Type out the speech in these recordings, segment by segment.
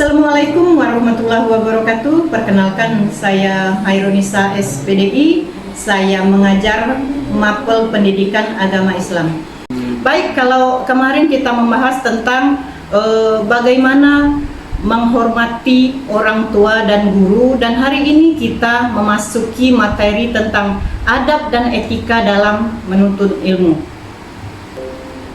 Assalamualaikum warahmatullahi wabarakatuh. Perkenalkan, saya Hairunisa SPDI. Saya mengajar Mapel Pendidikan Agama Islam. Baik, kalau kemarin kita membahas tentang bagaimana menghormati orang tua dan guru, dan hari ini kita memasuki materi tentang adab dan etika dalam menuntut ilmu.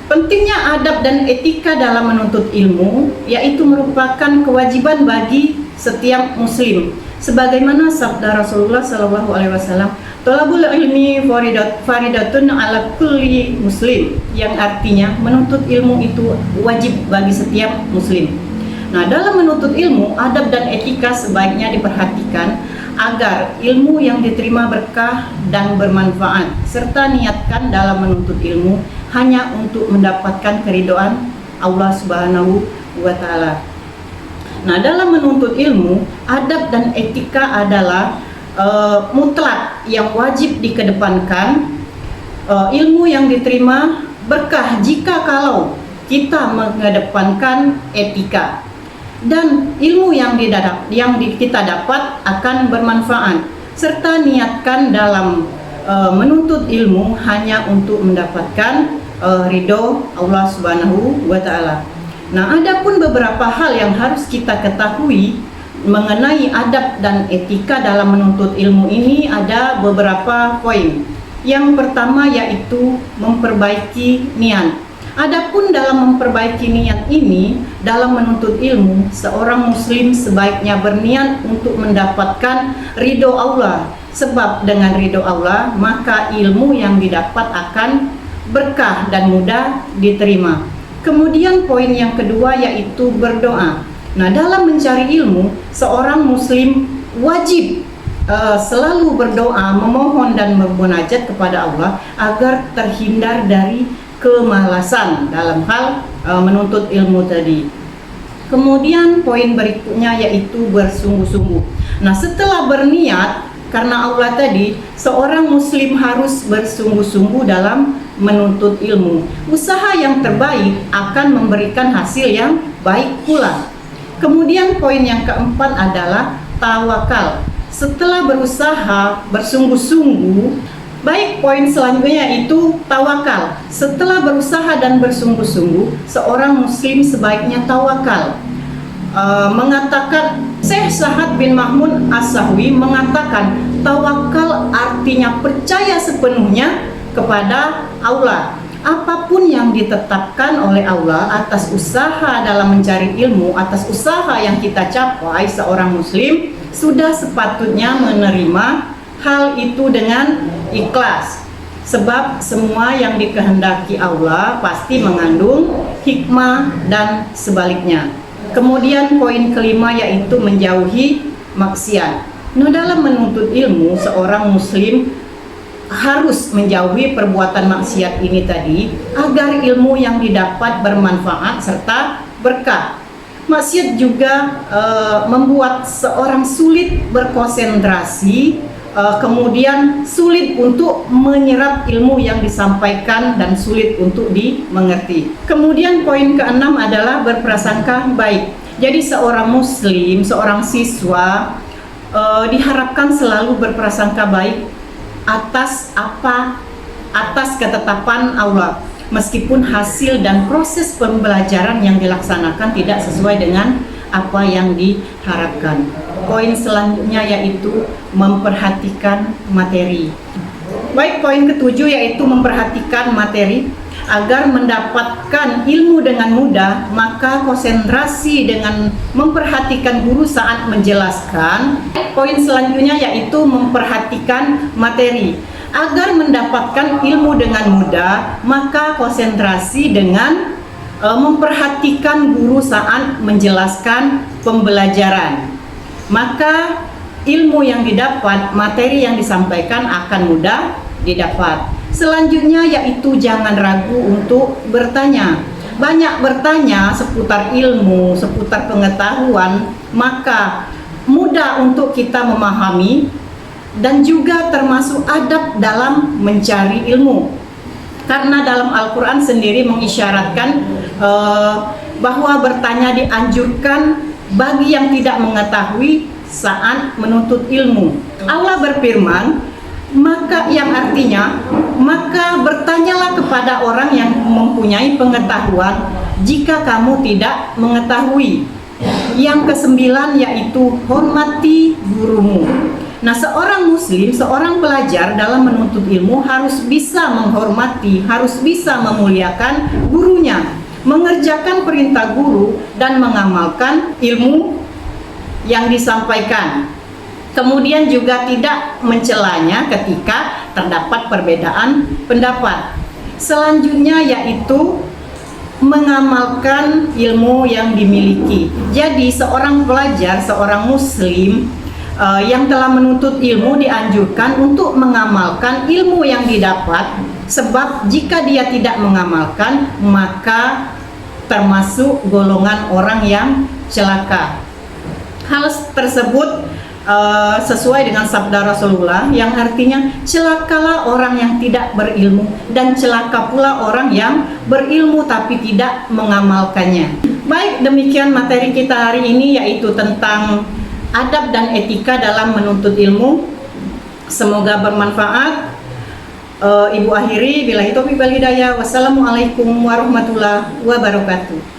Pentingnya adab dan etika dalam menuntut ilmu, yaitu merupakan kewajiban bagi setiap muslim. Sebagaimana sabda Rasulullah SAW, "Thalabul ilmi faridatun ala kulli muslim", yang artinya menuntut ilmu itu wajib bagi setiap muslim. Nah, dalam menuntut ilmu, adab dan etika sebaiknya diperhatikan agar ilmu yang diterima berkah dan bermanfaat, serta niatkan dalam menuntut ilmu hanya untuk mendapatkan keridhaan Allah Subhanahu wa Ta'ala. Nah, dalam menuntut ilmu, adab dan etika adalah mutlak yang wajib dikedepankan. Ilmu yang diterima berkah jika kalau kita mengedepankan etika, dan ilmu yang kita dapat akan bermanfaat, serta niatkan dalam menuntut ilmu hanya untuk mendapatkan ridho Allah Subhanahu wa Ta'ala. Nah, ada pun beberapa hal yang harus kita ketahui mengenai adab dan etika dalam menuntut ilmu ini. Ada beberapa poin. Yang pertama yaitu memperbaiki niat. Adapun dalam memperbaiki niat ini dalam menuntut ilmu, seorang muslim sebaiknya berniat untuk mendapatkan ridho Allah. Sebab dengan ridho Allah, maka ilmu yang didapat akan berkah dan mudah diterima. Kemudian poin yang kedua yaitu berdoa. Nah, dalam mencari ilmu, seorang muslim wajib selalu berdoa, memohon dan bermunajat kepada Allah agar terhindar dari kemalasan dalam hal menuntut ilmu tadi. Kemudian poin berikutnya yaitu bersungguh-sungguh. Nah, setelah berniat, karena Allah tadi, seorang muslim harus bersungguh-sungguh dalam menuntut ilmu. Usaha yang terbaik akan memberikan hasil yang baik pula. Kemudian poin yang keempat adalah tawakal. Setelah berusaha bersungguh-sungguh, baik, poin selanjutnya yaitu tawakal. Setelah berusaha dan bersungguh-sungguh, seorang muslim sebaiknya tawakal. Mengatakan Syekh Sa'ad bin Mahmud As-Sahwi mengatakan tawakal artinya percaya sepenuhnya kepada Allah. Apapun yang ditetapkan oleh Allah atas usaha dalam mencari ilmu, atas usaha yang kita capai, seorang muslim sudah sepatutnya menerima hal itu dengan ikhlas. Sebab semua yang dikehendaki Allah pasti mengandung hikmah dan sebaliknya. Kemudian poin kelima yaitu menjauhi maksiat. Nah, dalam menuntut ilmu, seorang muslim harus menjauhi perbuatan maksiat ini tadi agar ilmu yang didapat bermanfaat serta berkah. Maksiat juga membuat seorang sulit berkonsentrasi, kemudian sulit untuk menyerap ilmu yang disampaikan dan sulit untuk dimengerti. Kemudian poin keenam adalah berprasangka baik. Jadi seorang muslim, seorang siswa diharapkan selalu berprasangka baik atas ketetapan Allah, meskipun hasil dan proses pembelajaran yang dilaksanakan tidak sesuai dengan apa yang diharapkan. Poin selanjutnya yaitu memperhatikan materi. Baik, poin ketujuh yaitu memperhatikan materi. Agar mendapatkan ilmu dengan mudah, maka konsentrasi dengan memperhatikan guru saat menjelaskan. Poin selanjutnya yaitu memperhatikan materi. Agar mendapatkan ilmu dengan mudah, maka konsentrasi dengan memperhatikan guru saat menjelaskan pembelajaran. Maka ilmu yang didapat, materi yang disampaikan akan mudah didapat. Selanjutnya yaitu jangan ragu untuk bertanya. Banyak bertanya seputar ilmu, seputar pengetahuan, maka mudah untuk kita memahami dan juga termasuk adab dalam mencari ilmu. Karena dalam Al-Quran sendiri mengisyaratkan bahwa bertanya dianjurkan bagi yang tidak mengetahui saat menuntut ilmu. Allah berfirman, maka yang artinya, maka bertanyalah kepada orang yang mempunyai pengetahuan jika kamu tidak mengetahui. Yang kesembilan yaitu hormati gurumu. Nah, seorang muslim, seorang pelajar dalam menuntut ilmu harus bisa menghormati, harus bisa memuliakan gurunya, mengerjakan perintah guru dan mengamalkan ilmu yang disampaikan. Kemudian juga tidak mencelanya ketika terdapat perbedaan pendapat. Selanjutnya yaitu mengamalkan ilmu yang dimiliki. Jadi seorang pelajar, seorang muslim yang telah menuntut ilmu dianjurkan untuk mengamalkan ilmu yang didapat, sebab jika dia tidak mengamalkan maka termasuk golongan orang yang celaka. Hal tersebut sesuai dengan sabda Rasulullah yang artinya celakalah orang yang tidak berilmu dan celaka pula orang yang berilmu tapi tidak mengamalkannya. Baik, demikian materi kita hari ini, yaitu tentang adab dan etika dalam menuntut ilmu. Semoga bermanfaat. Ibu akhiri, billahi taufiq wal hidayah. Wassalamualaikum warahmatullahi wabarakatuh.